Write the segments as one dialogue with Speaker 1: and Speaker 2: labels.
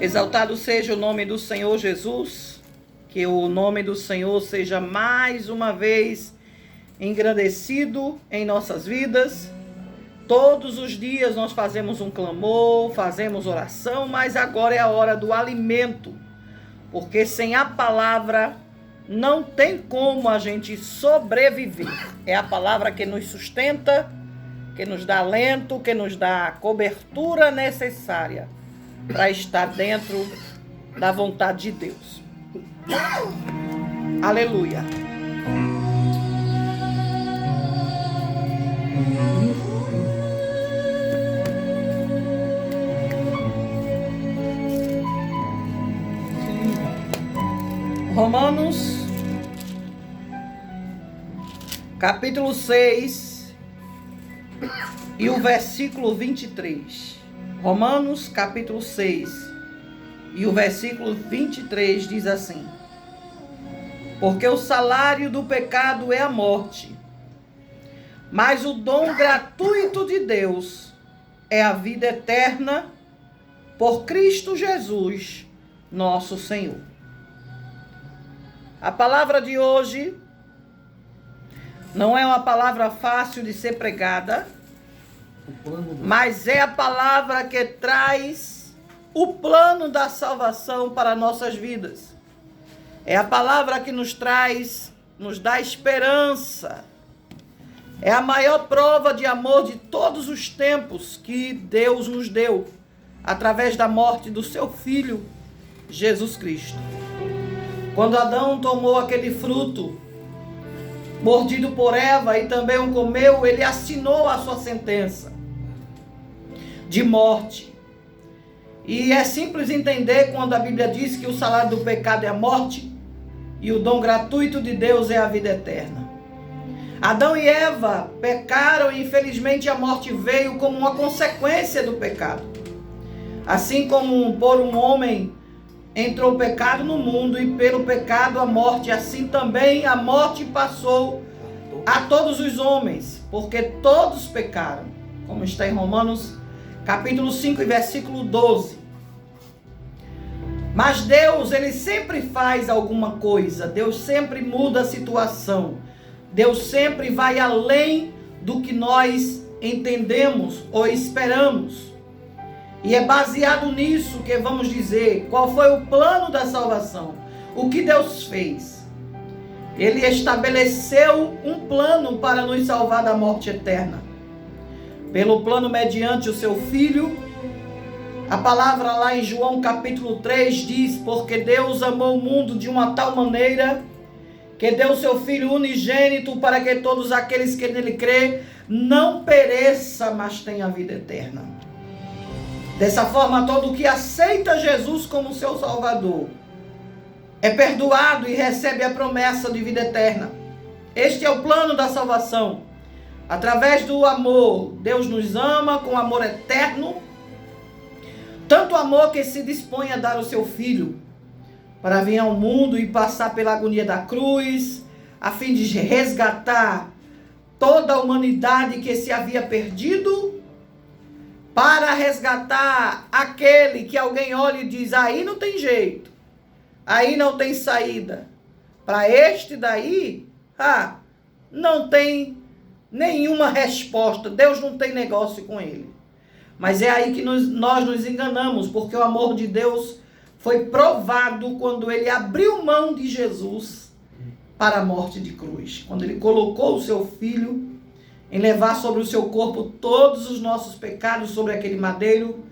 Speaker 1: Exaltado seja o nome do Senhor Jesus, que o nome do Senhor seja mais uma vez engrandecido em nossas vidas. Todos os dias nós fazemos um clamor, fazemos oração, mas agora é a hora do alimento, porque sem a palavra não tem como a gente sobreviver. É a palavra que nos sustenta, que nos dá alento, que nos dá a cobertura necessária para estar dentro da vontade de Deus. Aleluia. Romanos, capítulo 6 e o versículo 23. Romanos, capítulo 6 e o versículo 23 diz assim: porque o salário do pecado é a morte, mas o dom gratuito de Deus é a vida eterna por Cristo Jesus, nosso Senhor. A palavra de hoje não é uma palavra fácil de ser pregada, mas é a palavra que traz o plano da salvação para nossas vidas. É a palavra que nos traz, nos dá esperança. É a maior prova de amor de todos os tempos que Deus nos deu, através da morte do seu Filho, Jesus Cristo. Quando Adão tomou aquele fruto, mordido por Eva, e também o comeu, ele assinou a sua sentença de morte. E é simples entender quando a Bíblia diz que o salário do pecado é a morte e o dom gratuito de Deus é a vida eterna. Adão e Eva pecaram e infelizmente a morte veio como uma consequência do pecado. Assim como por um homem entrou o pecado no mundo e pelo pecado a morte, assim também a morte passou a todos os homens, porque todos pecaram, como está em Romanos capítulo 5 e versículo 12. Mas Deus, ele sempre faz alguma coisa, Deus sempre muda a situação, Deus sempre vai além do que nós entendemos ou esperamos. E é baseado nisso que vamos dizer qual foi o plano da salvação. O que Deus fez? Ele estabeleceu um plano para nos salvar da morte eterna. Pelo plano mediante o seu Filho. A palavra lá em João capítulo 3 diz: porque Deus amou o mundo de uma tal maneira que deu o seu Filho unigênito para que todos aqueles que nele crê não pereça, mas tenha vida eterna. Dessa forma, todo que aceita Jesus como seu Salvador é perdoado e recebe a promessa de vida eterna. Este é o plano da salvação. Através do amor, Deus nos ama com amor eterno. Tanto amor que se dispõe a dar o seu Filho para vir ao mundo e passar pela agonia da cruz, a fim de resgatar toda a humanidade que se havia perdido, para resgatar aquele que alguém olha e diz: aí não tem jeito, aí não tem saída. Para este daí, não tem nenhuma resposta, Deus não tem negócio com ele. Mas é aí que nós nos enganamos, porque o amor de Deus foi provado quando ele abriu mão de Jesus para a morte de cruz. Quando ele colocou o seu Filho em levar sobre o seu corpo todos os nossos pecados sobre aquele madeiro,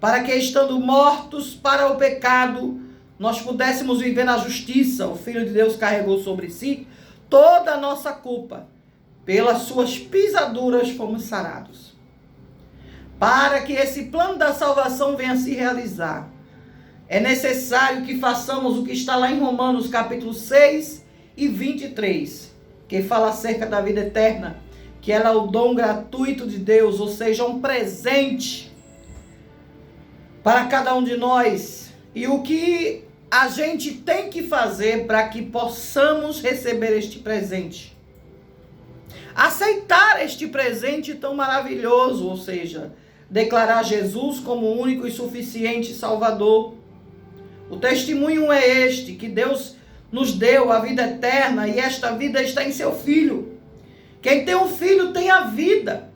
Speaker 1: para que, estando mortos para o pecado, nós pudéssemos viver na justiça. O Filho de Deus carregou sobre si toda a nossa culpa. Pelas suas pisaduras fomos sarados. Para que esse plano da salvação venha a se realizar, é necessário que façamos o que está lá em Romanos capítulo 6 e 23, que fala acerca da vida eterna, que ela é o dom gratuito de Deus, ou seja, um presente para cada um de nós. E o que a gente tem que fazer para que possamos receber este presente? Aceitar este presente tão maravilhoso, ou seja, declarar Jesus como o único e suficiente Salvador, O testemunho é este, que Deus nos deu a vida eterna e esta vida está em seu Filho. Quem tem um filho tem a vida.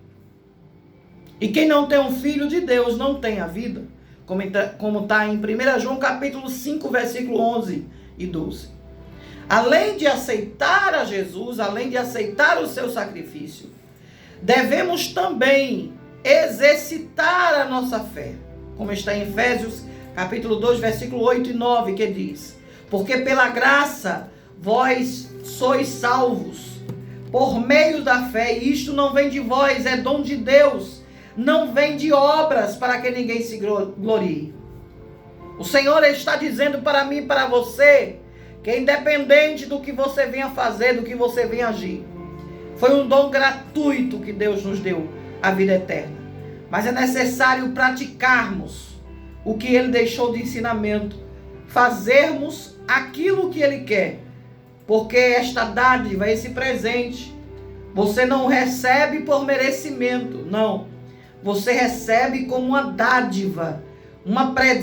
Speaker 1: E quem não tem um filho de Deus não tem a vida. Como está em 1 João capítulo 5, versículo 11 e 12. Além de aceitar a Jesus, além de aceitar o seu sacrifício, devemos também exercitar a nossa fé. Como está em Efésios capítulo 2, versículo 8 e 9, que diz: porque pela graça vós sois salvos, por meio da fé, e isto não vem de vós, é dom de Deus, não vem de obras, para que ninguém se glorie. O Senhor está dizendo para mim e para você, que independente do que você venha fazer, do que você venha agir, foi um dom gratuito que Deus nos deu, a vida eterna. Mas é necessário praticarmos o que Ele deixou de ensinamento, fazermos aquilo que Ele quer, porque esta dádiva, esse presente, você não recebe por merecimento, não. Você recebe como uma dádiva,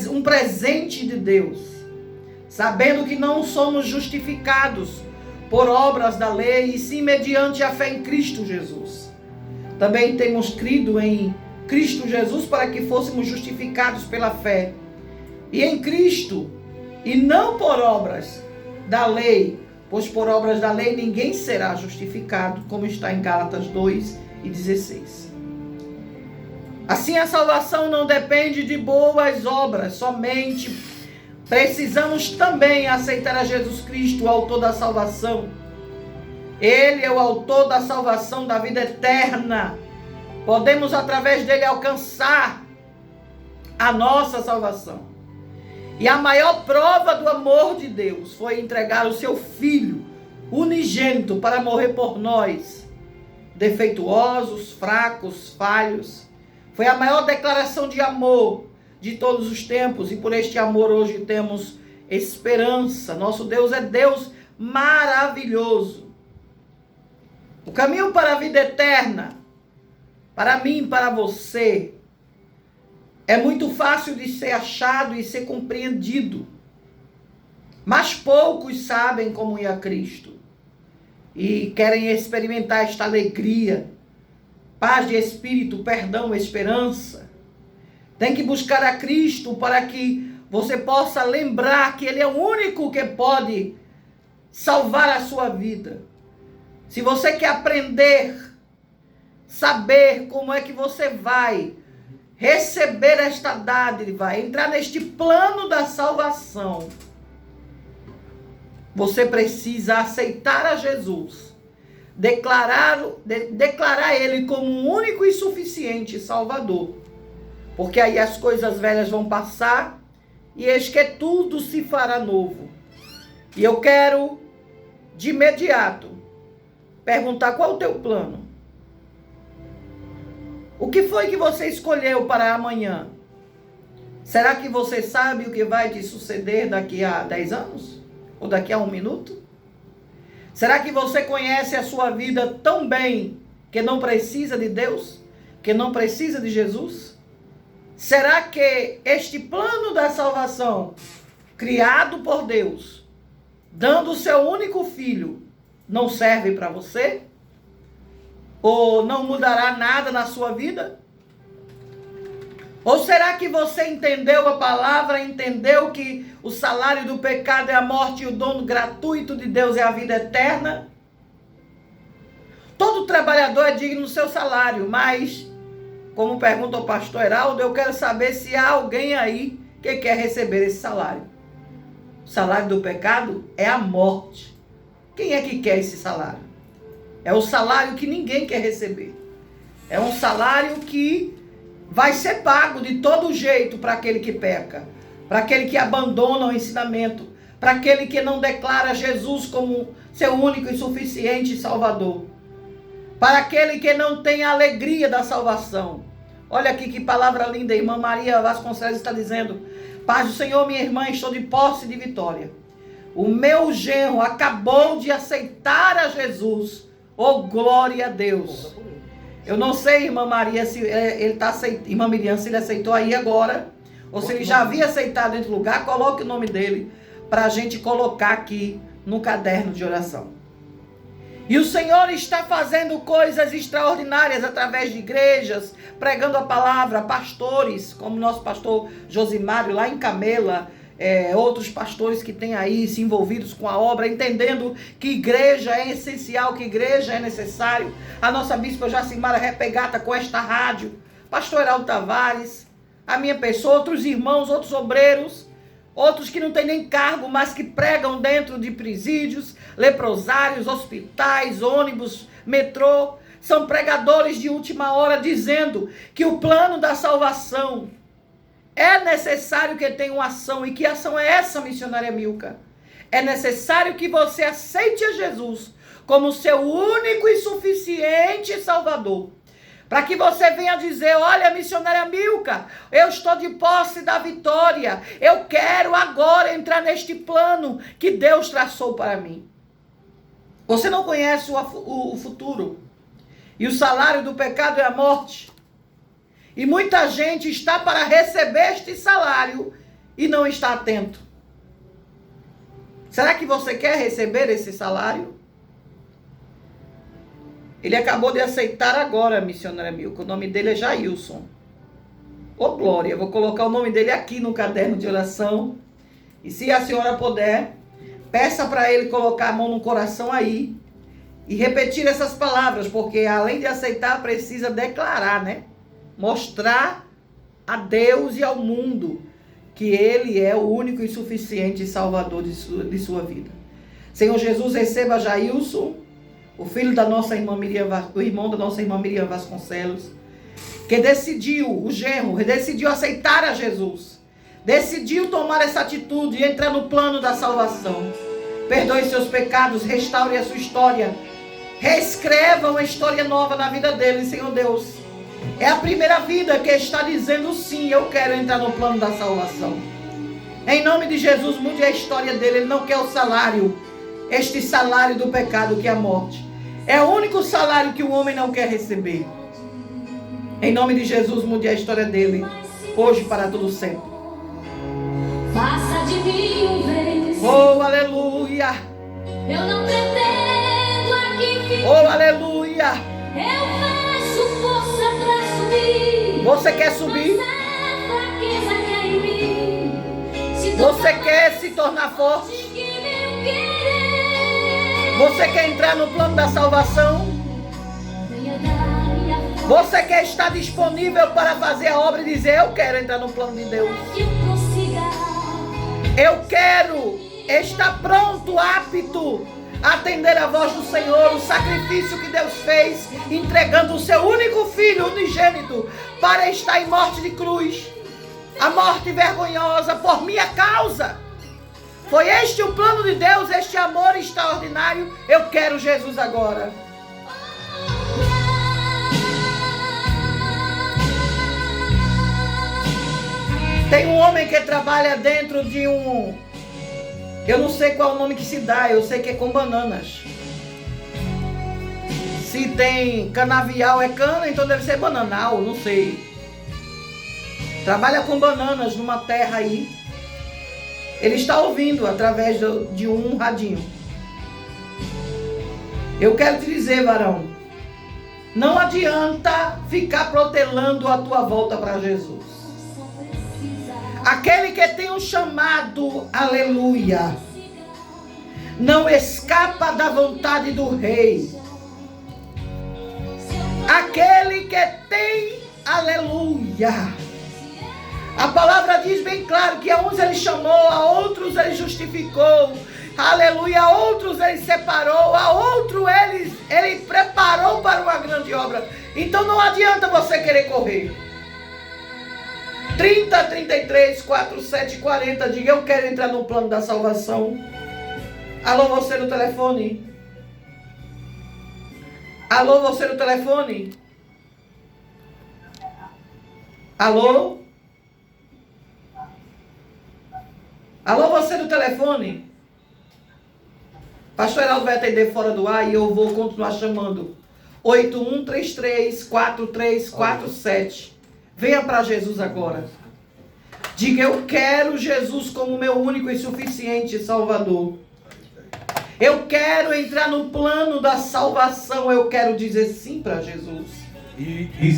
Speaker 1: um presente de Deus, sabendo que não somos justificados por obras da lei, e sim mediante a fé em Cristo Jesus. Também temos crido em Cristo Jesus para que fôssemos justificados pela fé. E em Cristo, e não por obras da lei, pois por obras da lei ninguém será justificado, como está em Gálatas 2 e 16. Assim, a salvação não depende de boas obras, somente precisamos também aceitar a Jesus Cristo, o autor da salvação. Ele é o autor da salvação, da vida eterna. Podemos, através dele, alcançar a nossa salvação. E a maior prova do amor de Deus foi entregar o seu Filho unigênito para morrer por nós, defeituosos, fracos, falhos. Foi a maior declaração de amor de todos os tempos, e por este amor hoje temos esperança. Nosso Deus é Deus maravilhoso. O caminho para a vida eterna, para mim e para você, é muito fácil de ser achado e ser compreendido. Mas poucos sabem como ir a Cristo e querem experimentar esta alegria, paz de espírito, perdão, esperança. Tem que buscar a Cristo para que você possa lembrar que Ele é o único que pode salvar a sua vida. Se você quer aprender, saber como é que você vai receber esta dádiva, entrar neste plano da salvação, você precisa aceitar a Jesus, declarar Ele como um único e suficiente Salvador, porque aí as coisas velhas vão passar e eis que tudo se fará novo. E eu quero de imediato perguntar: qual é o teu plano? O que foi que você escolheu para amanhã? Será que você sabe o que vai te suceder daqui a 10 anos? Ou daqui a 1 minuto? Será que você conhece a sua vida tão bem que não precisa de Deus? Que não precisa de Jesus? Será que este plano da salvação, criado por Deus, dando o seu único filho, não serve para você? Ou não mudará nada na sua vida? Ou será que você entendeu a palavra, entendeu que o salário do pecado é a morte e o dom gratuito de Deus é a vida eterna? Todo trabalhador é digno do seu salário, mas, como pergunta o pastor Heraldo, eu quero saber se há alguém aí que quer receber esse salário. O salário do pecado é a morte. Quem é que quer esse salário? É o salário que ninguém quer receber. É um salário que vai ser pago de todo jeito para aquele que peca, para aquele que abandona o ensinamento, para aquele que não declara Jesus como seu único e suficiente Salvador, para aquele que não tem a alegria da salvação. Olha aqui que palavra linda, a irmã Maria Vasconcelos está dizendo: paz do Senhor, minha irmã, estou de posse de vitória. O meu genro acabou de aceitar a Jesus. Oh, glória a Deus. Eu não sei, irmã Maria, se ele está aceitando, irmã Miriam, se ele aceitou aí agora, ou se ele já havia aceitado em outro lugar, coloque o nome dele para a gente colocar aqui no caderno de oração. E o Senhor está fazendo coisas extraordinárias através de igrejas, pregando a palavra, pastores, como nosso pastor Josimário lá em Camela, outros pastores que têm aí se envolvidos com a obra, entendendo que igreja é essencial, que igreja é necessário. A nossa bispa Jacimara Repegata com esta rádio, pastor Heraldo Tavares, a minha pessoa, outros irmãos, outros obreiros, outros que não têm nem cargo, mas que pregam dentro de presídios, leprosários, hospitais, ônibus, metrô. São pregadores de última hora dizendo que o plano da salvação é necessário que tenha uma ação. E que ação é essa, missionária Milka? É necessário que você aceite a Jesus como seu único e suficiente Salvador. Para que você venha dizer: olha, missionária Milka, eu estou de posse da vitória. Eu quero agora entrar neste plano que Deus traçou para mim. Você não conhece o futuro. E o salário do pecado é a morte. E muita gente está para receber este salário e não está atento. Será que você quer receber esse salário? Ele acabou de aceitar agora, missionária Milka. O nome dele é Jailson. Ô glória, eu vou colocar o nome dele aqui no caderno de oração. E se a senhora puder, peça para ele colocar a mão no coração aí e repetir essas palavras, porque além de aceitar, precisa declarar, né? Mostrar a Deus e ao mundo que ele é o único e suficiente Salvador de sua vida. Senhor Jesus, receba Jailson, o filho da nossa irmã Miriam, o irmão da nossa irmã Miriam Vasconcelos, que decidiu, o genro, decidiu aceitar a Jesus, decidiu tomar essa atitude e entrar no plano da salvação. Perdoe seus pecados, restaure a sua história, reescreva uma história nova na vida dele, Senhor Deus. É a primeira vida que está dizendo sim, eu quero entrar no plano da salvação. Em nome de Jesus, mude a história dele. Ele não quer o salário, este salário do pecado que é a morte. É o único salário que o homem não quer receber. Em nome de Jesus, mude a história dele, hoje para todo sempre.
Speaker 2: Faça de mim um vencedor.
Speaker 1: Oh, aleluia.
Speaker 2: Eu não pretendo aqui ficar.
Speaker 1: Oh, aleluia.
Speaker 2: Eu peço força pra subir.
Speaker 1: Você quer subir?
Speaker 2: Mas a fraqueza que há em mim.
Speaker 1: Você quer se tornar forte? Você quer entrar no plano da salvação? Você quer estar disponível para fazer a obra e dizer: eu quero entrar no plano de Deus. Eu quero estar pronto, apto a atender a voz do Senhor, o sacrifício que Deus fez, entregando o seu único filho unigênito para estar em morte de cruz, a morte vergonhosa por minha causa. Foi este o plano de Deus, este amor extraordinário. Eu quero Jesus agora. Tem um homem que trabalha dentro de um... Eu não sei qual é o nome que se dá, eu sei que é com bananas. Se tem canavial é cana, então deve ser bananal, não sei. Trabalha com bananas numa terra aí. Ele está ouvindo através de um radinho. Eu quero te dizer, varão, não adianta ficar protelando a tua volta para Jesus. Aquele que tem um chamado, aleluia, não escapa da vontade do rei. Aquele que tem, aleluia. A palavra diz bem claro que a uns ele chamou, a outros ele justificou, aleluia, a outros ele separou, a outro ele preparou para uma grande obra. Então não adianta você querer correr. 30, 33, 47, 40, diga: eu quero entrar no plano da salvação. Alô, você no telefone? Alô, você no telefone? Alô? Alô, você no telefone? Pastor Heraldo vai atender fora do ar e eu vou continuar chamando. 8133-4347. Venha para Jesus agora. Diga: eu quero Jesus como meu único e suficiente Salvador. Eu quero entrar no plano da salvação. Eu quero dizer sim para Jesus.
Speaker 3: E se